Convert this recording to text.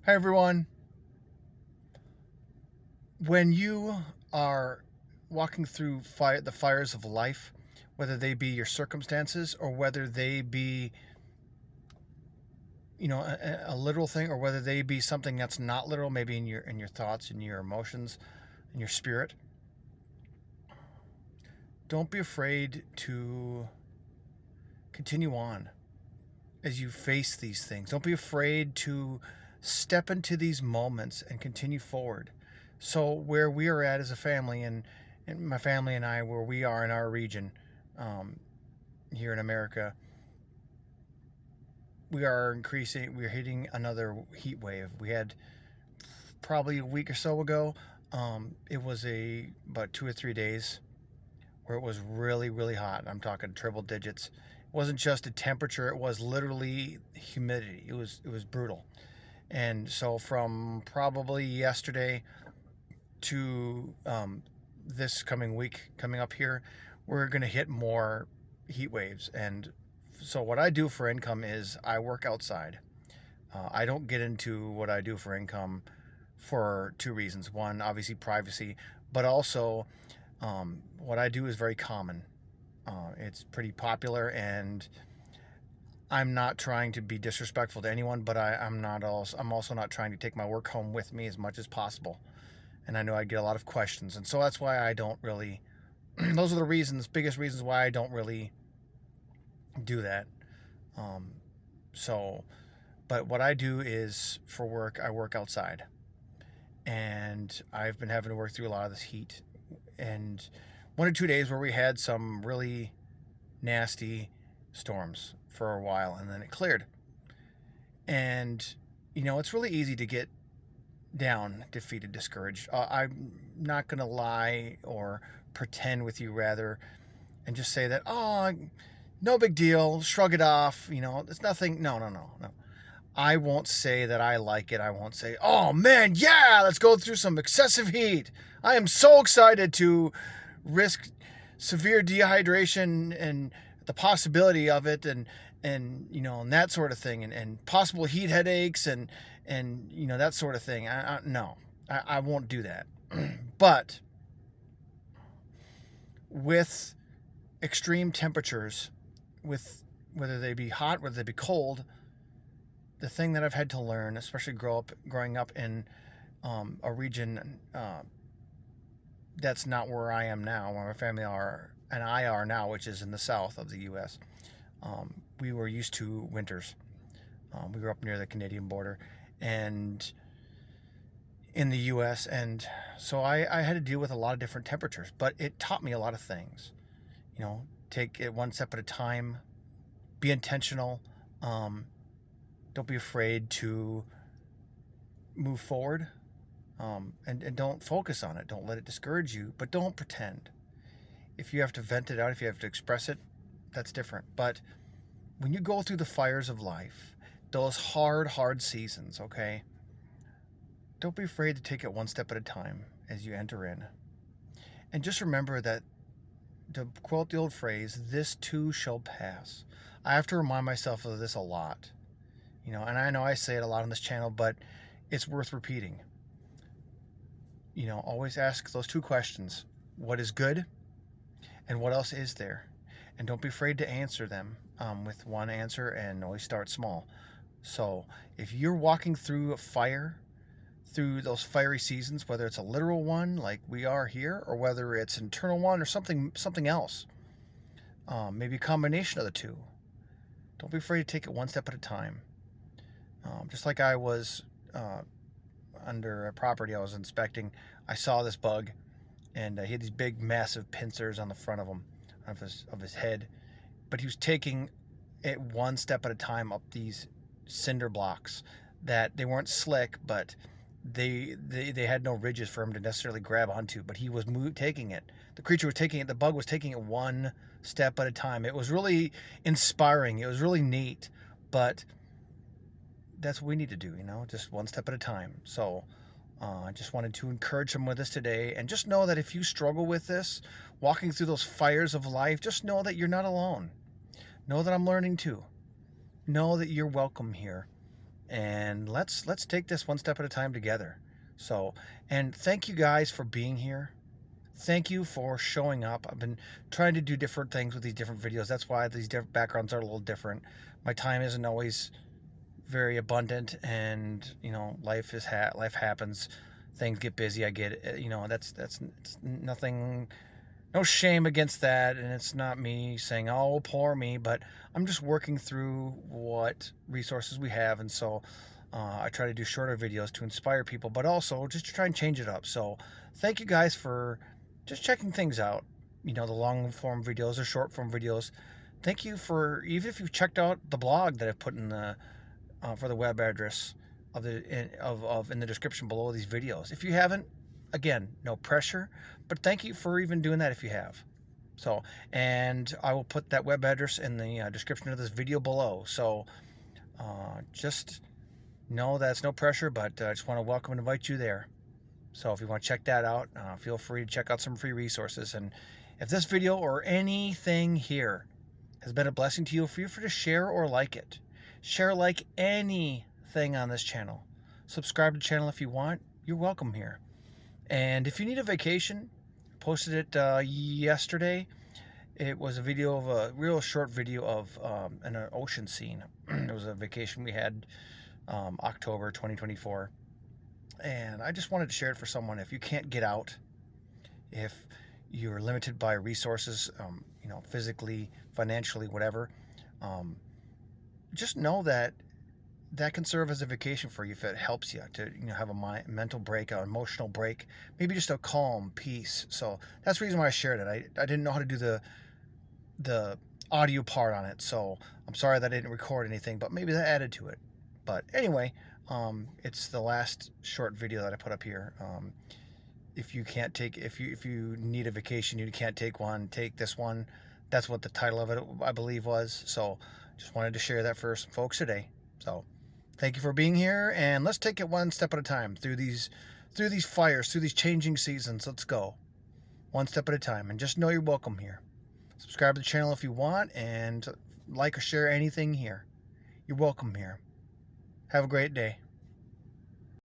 Hi, everyone. When you are walking through the fires of life, whether they be your circumstances or whether they be, a literal thing, or whether they be something that's not literal, maybe in your thoughts and your emotions and your spirit, don't be afraid to continue on as you face these things. Don't be afraid to step into these moments and continue forward. So where we are at as a family, and my family and I, where we are in our region, um, here in America, we are increasing. We're hitting another heat wave. We had probably a week or so ago. It was about 2 or 3 days where it was really, really hot. I'm talking triple digits. It wasn't just a temperature; it was literally humidity. It was brutal. And so from probably yesterday to this coming week coming up here, we're going to hit more heat waves. And so what I do for income is I work outside. I don't get into what I do for income for two reasons. One, obviously privacy, but also what I do is very common. It's pretty popular, and I'm not trying to be disrespectful to anyone, but I'm also not trying to take my work home with me as much as possible. And I know I get a lot of questions, and so that's why I don't really. Those are the biggest reasons why I don't really do that. Um, so, but what I do is for work, I work outside, and I've been having to work through a lot of this heat, and 1 or 2 days where we had some really nasty storms for a while, and then it cleared. And it's really easy to get down, defeated, discouraged. I'm not going to lie or pretend with you, rather, and just say that, oh, no big deal, shrug it off. It's nothing. No, no, no, no. I won't say that I like it. I won't say, oh man, yeah, let's go through some excessive heat. I am so excited to risk severe dehydration and the possibility of it, and that sort of thing, and possible heat headaches, and that sort of thing. No, I won't do that. But with extreme temperatures, with whether they be hot, whether they be cold, the thing that I've had to learn, especially growing up in a region that's not where I am now, where my family are and I are now, which is in the south of the U.S. We were used to winters. We grew up near the Canadian border, and in the U.S., and so I had to deal with a lot of different temperatures. But it taught me a lot of things. Take it one step at a time. Be intentional. Don't be afraid to move forward, and don't focus on it. Don't let it discourage you, but don't pretend. If you have to vent it out, if you have to express it, that's different. But when you go through the fires of life, those hard seasons, okay, don't be afraid to take it one step at a time as you enter in. And just remember that, to quote the old phrase, this too shall pass. I have to remind myself of this a lot. And I know I say it a lot on this channel, but it's worth repeating. Always ask those two questions: what is good, and what else is there? And don't be afraid to answer them with one answer, and always start small. So if you're walking through a fire, through those fiery seasons, whether it's a literal one like we are here, or whether it's an internal one or something else, maybe a combination of the two, don't be afraid to take it one step at a time. Just like I was under a property I was inspecting, I saw this bug, and he had these big, massive pincers on the front of him, of his head. But he was taking it one step at a time up these cinder blocks that they weren't slick, but they had no ridges for him to necessarily grab onto. But he was taking it. The creature was taking it. The bug was taking it one step at a time. It was really inspiring. It was really neat. But that's what we need to do, just one step at a time. So I just wanted to encourage them with this today. And just know that if you struggle with this, walking through those fires of life, just know that you're not alone. Know that I'm learning too. Know that you're welcome here. and let's take this one step at a time together. So, and thank you guys for being here. Thank you for showing up. I've been trying to do different things with these different videos. That's why these different backgrounds are a little different. My time isn't always very abundant, and life happens. Things get busy. I get it. That's it's nothing, no shame against that, and it's not me saying, oh, poor me, but I'm just working through what resources we have. And so I try to do shorter videos to inspire people, but also just to try and change it up. So thank you guys for just checking things out, the long form videos or short form videos. Thank you for, even if you've checked out the blog that I've put in the for the web address of in the description below these videos. If you haven't, again, no pressure, but thank you for even doing that if you have. So, and I will put that web address in the description of this video below. So just know that's no pressure, but I just want to welcome and invite you there. So if you want to check that out, feel free to check out some free resources. And if this video or anything here has been a blessing to you, feel free to share or like it. Share, like anything on this channel. Subscribe to the channel if you want. You're welcome here. And if you need a vacation, posted it yesterday. It was a video of a real short video of an ocean scene. It was a vacation we had October 2024. And I just wanted to share it for someone. If you can't get out, if you're limited by resources, physically, financially, whatever, just know that can serve as a vacation for you if it helps you to have a mental break, an emotional break, maybe just a calm peace. So that's the reason why I shared it. I didn't know how to do the audio part on it, so I'm sorry that I didn't record anything, but maybe that added to it. But anyway, it's the last short video that I put up here. If you need a vacation, you can't take one, take this one. That's what the title of it, I believe, was. So just wanted to share that for some folks today. So thank you for being here, and let's take it one step at a time through these fires, through these changing seasons. Let's go one step at a time, and just know you're welcome here. Subscribe to the channel if you want, and like or share anything here. You're welcome here. Have a great day.